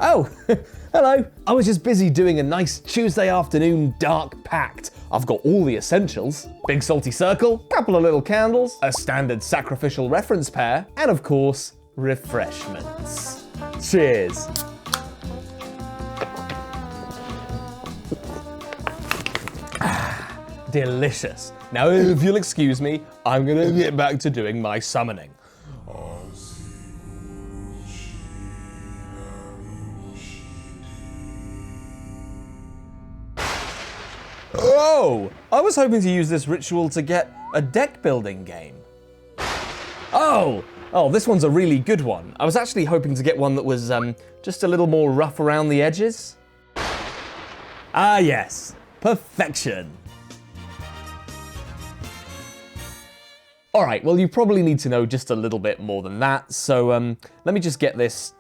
Oh, hello. I was just busy doing a nice Tuesday afternoon Dark Pact. I've got all the essentials. Big salty circle, couple of little candles, a standard sacrificial reference pair, and of course, refreshments. Cheers. Delicious. Now, if you'll excuse me, I'm gonna get back to doing my summoning. Oh, I was hoping to use this ritual to get a deck building game. Oh, this one's a really good one. I was actually hoping to get one that was just a little more rough around the edges. Ah yes, perfection. All right, well, you probably need to know just a little bit more than that. So let me just get this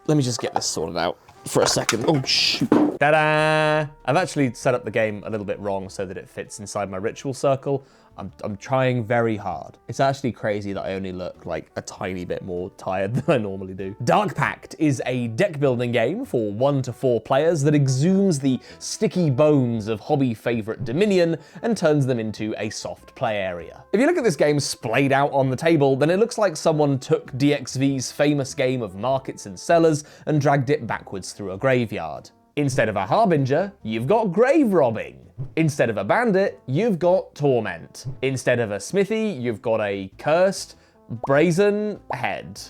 sorted out for a second. Oh shoot. Ta-da! I've actually set up the game a little bit wrong so that it fits inside my ritual circle. I'm trying very hard. It's actually crazy that I only look like a tiny bit more tired than I normally do. Dark Pact is a deck building game for 1 to 4 players that exhumes the sticky bones of hobby favorite Dominion and turns them into a soft play area. If you look at this game splayed out on the table, then it looks like someone took DXV's famous game of markets and cellars and dragged it backwards through a graveyard. Instead of a harbinger, you've got grave robbing. Instead of a bandit, you've got torment. Instead of a smithy, you've got a cursed, brazen head.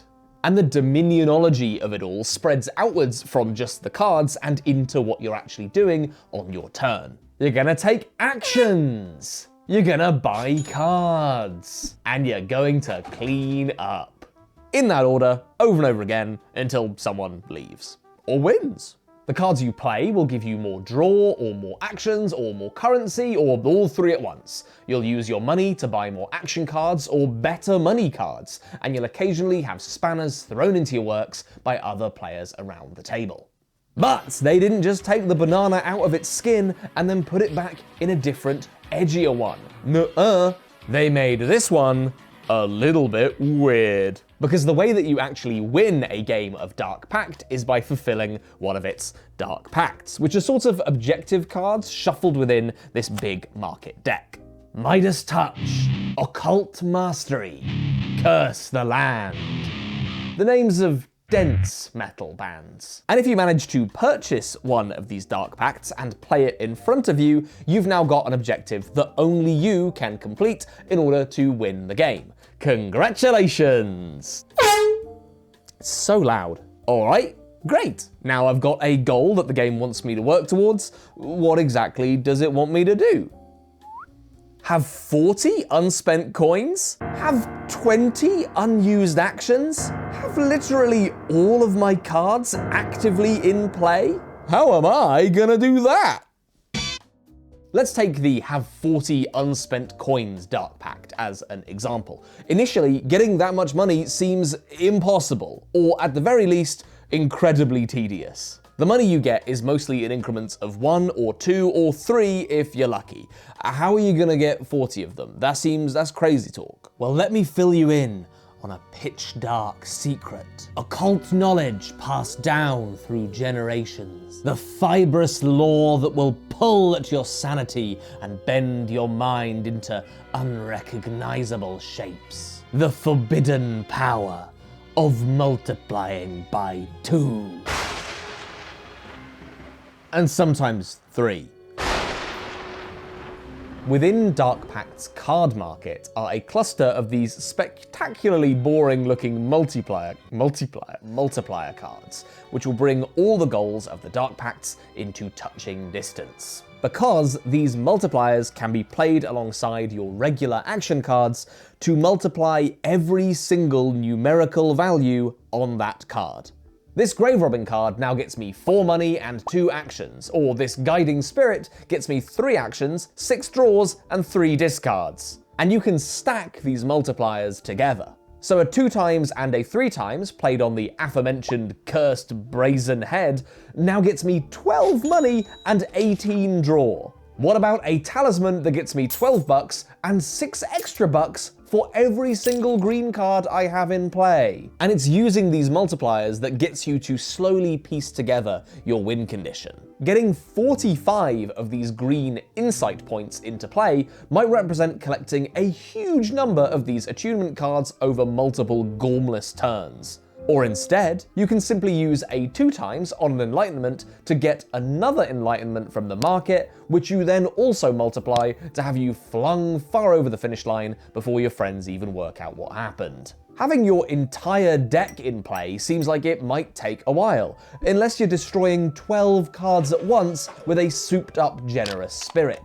And the dominionology of it all spreads outwards from just the cards and into what you're actually doing on your turn. You're gonna take actions. You're gonna buy cards. And you're going to clean up. In that order, over and over again, until someone leaves. Or wins. The cards you play will give you more draw, or more actions, or more currency, or all 3 at once. You'll use your money to buy more action cards, or better money cards, and you'll occasionally have spanners thrown into your works by other players around the table. But they didn't just take the banana out of its skin and then put it back in a different, edgier one. Nuh-uh. They made this one a little bit weird. Because the way that you actually win a game of Dark Pact is by fulfilling one of its Dark Pacts, which are sort of objective cards shuffled within this big market deck. Midas Touch, Occult Mastery, Curse the Land. The names of dense metal bands. And if you manage to purchase one of these Dark Pacts and play it in front of you, you've now got an objective that only you can complete in order to win the game. Congratulations! It's so loud. All right, great. Now I've got a goal that the game wants me to work towards. What exactly does it want me to do? Have 40 unspent coins? Have 20 unused actions? Have literally all of my cards actively in play? How am I gonna do that? Let's take the have 40 unspent coins Dark Pact as an example. Initially, getting that much money seems impossible, or at the very least, incredibly tedious. The money you get is mostly in increments of 1 or 2 or 3 if you're lucky. How are you gonna get 40 of them? That's crazy talk. Well, let me fill you in on a pitch dark secret. Occult knowledge passed down through generations. The fibrous lore that will pull at your sanity and bend your mind into unrecognizable shapes. The forbidden power of multiplying by 2. And sometimes 3. Within Dark Pact's card market are a cluster of these spectacularly boring looking multiplier cards, which will bring all the goals of the Dark Pacts into touching distance. Because these multipliers can be played alongside your regular action cards to multiply every single numerical value on that card. This grave robbing card now gets me 4 money and 2 actions, or this guiding spirit gets me 3 actions, 6 draws, and 3 discards. And you can stack these multipliers together. So a 2 times and a 3 times played on the aforementioned cursed brazen head now gets me 12 money and 18 draw. What about a talisman that gets me 12 bucks and 6 extra bucks for every single green card I have in play. And it's using these multipliers that gets you to slowly piece together your win condition. Getting 45 of these green insight points into play might represent collecting a huge number of these attunement cards over multiple gormless turns. Or instead, you can simply use a 2x on an enlightenment to get another enlightenment from the market, which you then also multiply to have you flung far over the finish line before your friends even work out what happened. Having your entire deck in play seems like it might take a while, unless you're destroying 12 cards at once with a souped-up generous spirit.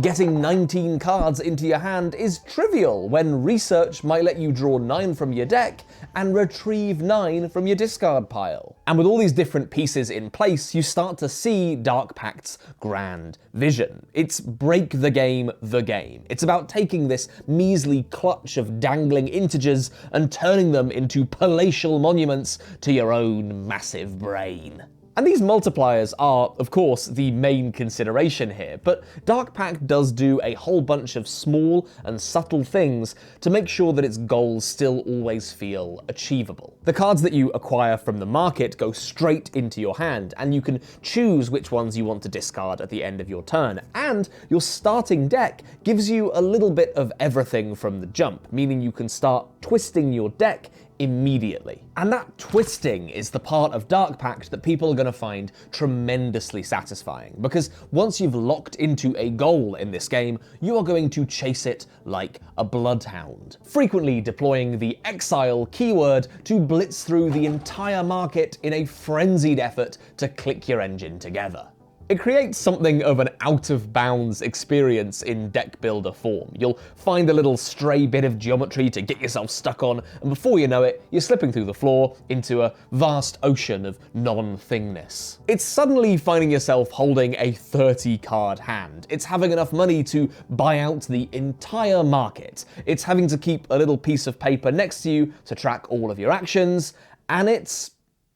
Getting 19 cards into your hand is trivial when research might let you draw 9 from your deck and retrieve 9 from your discard pile. And with all these different pieces in place, you start to see Dark Pact's grand vision. It's break the game, the game. It's about taking this measly clutch of dangling integers and turning them into palatial monuments to your own massive brain. And these multipliers are, of course, the main consideration here, but Dark Pact does do a whole bunch of small and subtle things to make sure that its goals still always feel achievable. The cards that you acquire from the market go straight into your hand, and you can choose which ones you want to discard at the end of your turn, and your starting deck gives you a little bit of everything from the jump, meaning you can start twisting your deck immediately. And that twisting is the part of Dark Pact that people are going to find tremendously satisfying, because once you've locked into a goal in this game, you are going to chase it like a bloodhound, frequently deploying the exile keyword to blitz through the entire market in a frenzied effort to click your engine together. It creates something of an out-of-bounds experience in deck builder form. You'll find a little stray bit of geometry to get yourself stuck on, and before you know it, you're slipping through the floor into a vast ocean of non-thingness. It's suddenly finding yourself holding a 30-card hand. It's having enough money to buy out the entire market. It's having to keep a little piece of paper next to you to track all of your actions, and it's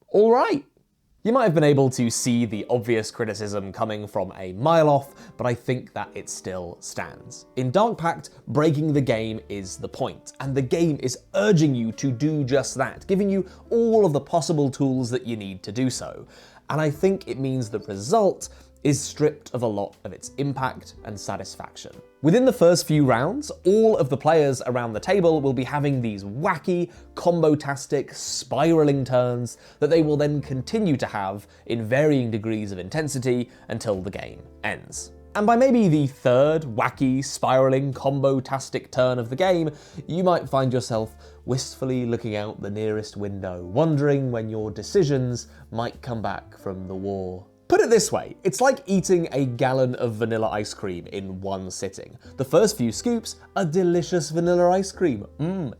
all right. You might have been able to see the obvious criticism coming from a mile off, but I think that it still stands. In Dark Pact, breaking the game is the point, and the game is urging you to do just that, giving you all of the possible tools that you need to do so. And I think it means the result is stripped of a lot of its impact and satisfaction. Within the first few rounds, all of the players around the table will be having these wacky, combo-tastic, spiraling turns that they will then continue to have in varying degrees of intensity until the game ends. And by maybe the third wacky, spiraling, combo-tastic turn of the game, you might find yourself wistfully looking out the nearest window, wondering when your decisions might come back from the war. Put it this way, it's like eating a gallon of vanilla ice cream in one sitting. The first few scoops are delicious vanilla ice cream.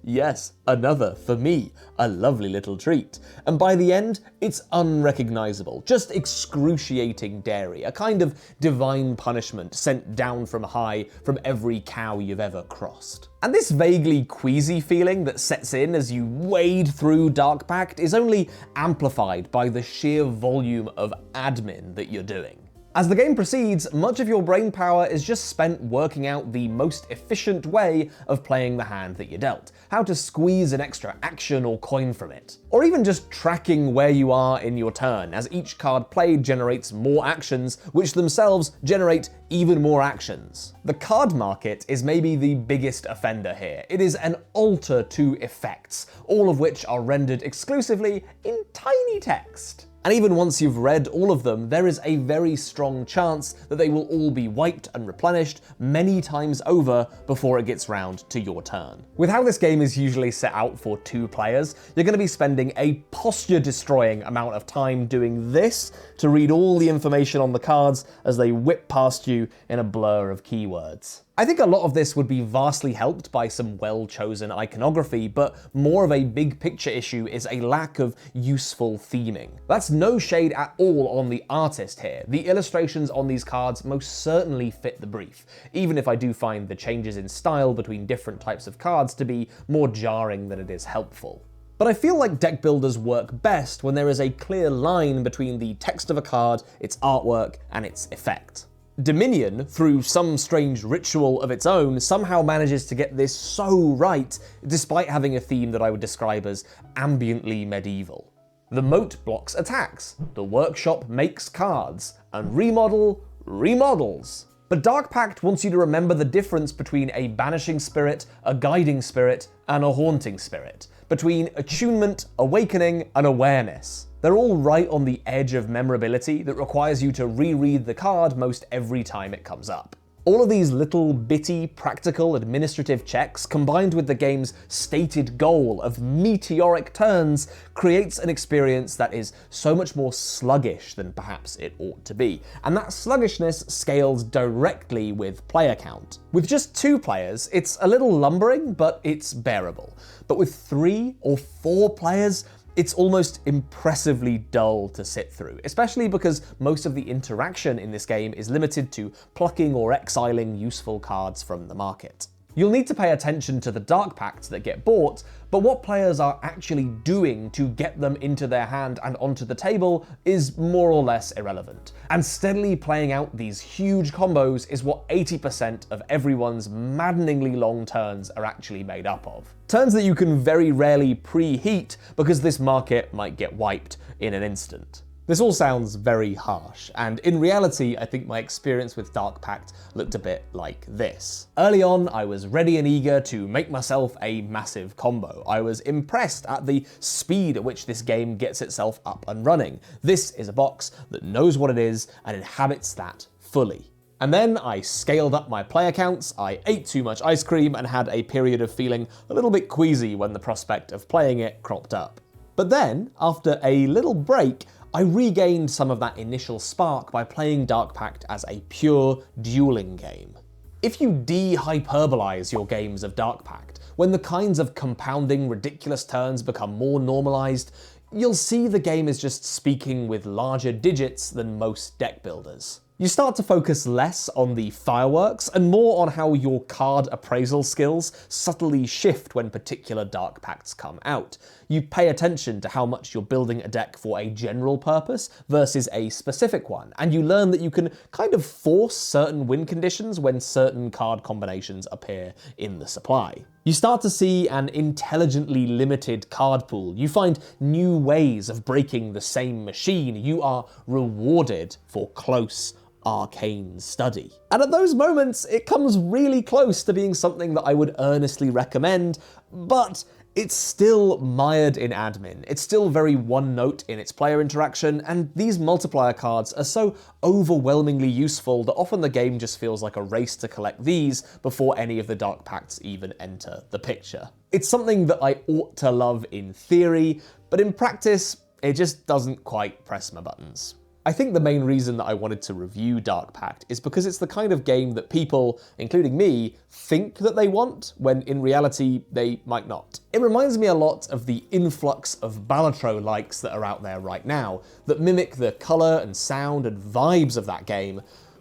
Yes, another, for me, a lovely little treat. And by the end, it's unrecognizable, just excruciating dairy, a kind of divine punishment sent down from high from every cow you've ever crossed. And this vaguely queasy feeling that sets in as you wade through Dark Pact is only amplified by the sheer volume of admin that you're doing. As the game proceeds, much of your brain power is just spent working out the most efficient way of playing the hand that you're dealt, how to squeeze an extra action or coin from it, or even just tracking where you are in your turn, as each card played generates more actions, which themselves generate even more actions. The card market is maybe the biggest offender here. It is an altar to effects, all of which are rendered exclusively in tiny text. And even once you've read all of them, there is a very strong chance that they will all be wiped and replenished many times over before it gets round to your turn. With how this game is usually set out for 2 players, you're going to be spending a posture-destroying amount of time doing this to read all the information on the cards as they whip past you in a blur of keywords. I think a lot of this would be vastly helped by some well-chosen iconography, but more of a big picture issue is a lack of useful theming. That's no shade at all on the artist here. The illustrations on these cards most certainly fit the brief, even if I do find the changes in style between different types of cards to be more jarring than it is helpful. But I feel like deck builders work best when there is a clear line between the text of a card, its artwork, and its effect. Dominion, through some strange ritual of its own, somehow manages to get this so right, despite having a theme that I would describe as ambiently medieval. The moat blocks attacks, the workshop makes cards, and remodel remodels. But Dark Pact wants you to remember the difference between a banishing spirit, a guiding spirit, and a haunting spirit, between attunement, awakening, and awareness. They're all right on the edge of memorability that requires you to reread the card most every time it comes up. All of these little bitty, practical, administrative checks, combined with the game's stated goal of meteoric turns, creates an experience that is so much more sluggish than perhaps it ought to be. And that sluggishness scales directly with player count. With just 2 players, it's a little lumbering, but it's bearable. But with 3 or 4 players, it's almost impressively dull to sit through, especially because most of the interaction in this game is limited to plucking or exiling useful cards from the market. You'll need to pay attention to the Dark Pacts that get bought, but what players are actually doing to get them into their hand and onto the table is more or less irrelevant. And steadily playing out these huge combos is what 80% of everyone's maddeningly long turns are actually made up of. Turns that you can very rarely preheat because this market might get wiped in an instant. This all sounds very harsh, and in reality, I think my experience with Dark Pact looked a bit like this. Early on, I was ready and eager to make myself a massive combo. I was impressed at the speed at which this game gets itself up and running. This is a box that knows what it is and inhabits that fully. And then I scaled up my player counts, I ate too much ice cream, and had a period of feeling a little bit queasy when the prospect of playing it cropped up. But then, after a little break, I regained some of that initial spark by playing Dark Pact as a pure dueling game. If you de-hyperbolize your games of Dark Pact, when the kinds of compounding ridiculous turns become more normalized, you'll see the game is just speaking with larger digits than most deck builders. You start to focus less on the fireworks and more on how your card appraisal skills subtly shift when particular Dark Pacts come out. You pay attention to how much you're building a deck for a general purpose versus a specific one, and you learn that you can kind of force certain win conditions when certain card combinations appear in the supply. You start to see an intelligently limited card pool. You find new ways of breaking the same machine. You are rewarded for close, arcane study. And at those moments, it comes really close to being something that I would earnestly recommend, but it's still mired in admin. It's still very one note in its player interaction, and these multiplier cards are so overwhelmingly useful that often the game just feels like a race to collect these before any of the Dark Pacts even enter the picture. It's something that I ought to love in theory, but in practice, it just doesn't quite press my buttons. I think the main reason that I wanted to review Dark Pact is because it's the kind of game that people, including me, think that they want, when in reality they might not. It reminds me a lot of the influx of Balatro likes that are out there right now, that mimic the colour and sound and vibes of that game,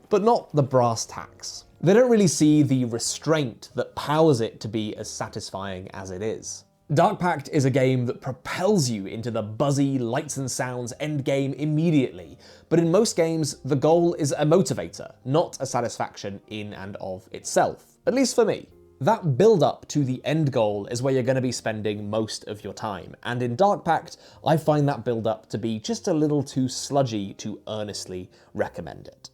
but not the brass tacks. They don't really see the restraint that powers it to be as satisfying as it is. Dark Pact is a game that propels you into the buzzy lights and sounds endgame immediately, but in most games, the goal is a motivator, not a satisfaction in and of itself, at least for me. That build-up to the end goal is where you're going to be spending most of your time, and in Dark Pact, I find that build-up to be just a little too sludgy to earnestly recommend it.